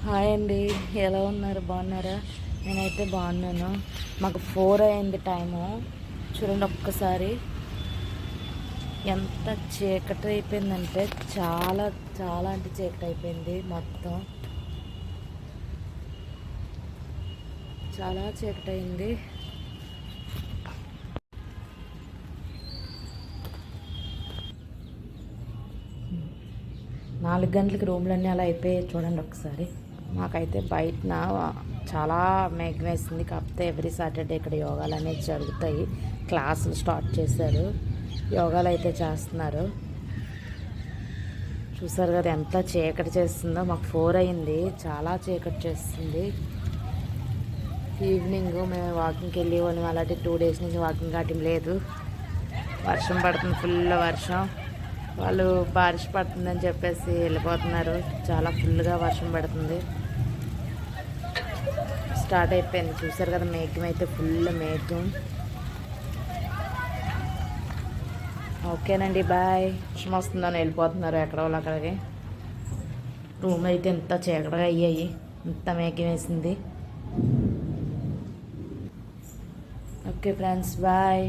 Hi అండి, ఎలా ఉన్నారు? బాగున్నారా? నేనైతే బాగున్నాను. మాకు 4 అయింది టైము. చూడండి ఒక్కసారి ఎంత చీకటి అయిపోయిందంటే చాలా చాలా అంటే చీకటి అయిపోయింది. మొత్తం చాలా చీకటి అయింది. 4 గంటలకి రూమ్లన్నీ అలా అయిపోయాయి. చూడండి ఒకసారి. మాకైతే బయటన చాలా మేఘం వేసింది. కాకపోతే ఎవ్రీ సాటర్డే ఇక్కడ యోగాలు అనేవి జరుగుతాయి. క్లాసులు స్టార్ట్ చేశారు. యోగాలు అయితే చేస్తున్నారు. చూసారు కదా ఎంత చీకటి చేస్తుందో. మాకు 4 అయింది, చాలా చీకటి చేస్తుంది. ఈవినింగ్ మేము వాకింగ్కి వెళ్ళి వాళ్ళం. అలాంటి 2 డేస్ నుంచి వాకింగ్ కావటం లేదు. వర్షం పడుతుంది, ఫుల్ వర్షం. వాళ్ళు బారిష్ పడుతుందని చెప్పేసి వెళ్ళిపోతున్నారు. చాలా ఫుల్గా వర్షం పడుతుంది. స్టార్ట్ అయిపోయింది. చూసారు కదా మేఘం అయితే ఫుల్ మేఘం. ఓకేనండి, బాయ్. వర్షం వస్తుందని వెళ్ళిపోతున్నారు ఎక్కడ వాళ్ళు అక్కడికి. రూమ్ అయితే ఎంత చీకటిగా అయ్యాయి, ఎంత మేఘం వేసింది. Okay friends, bye.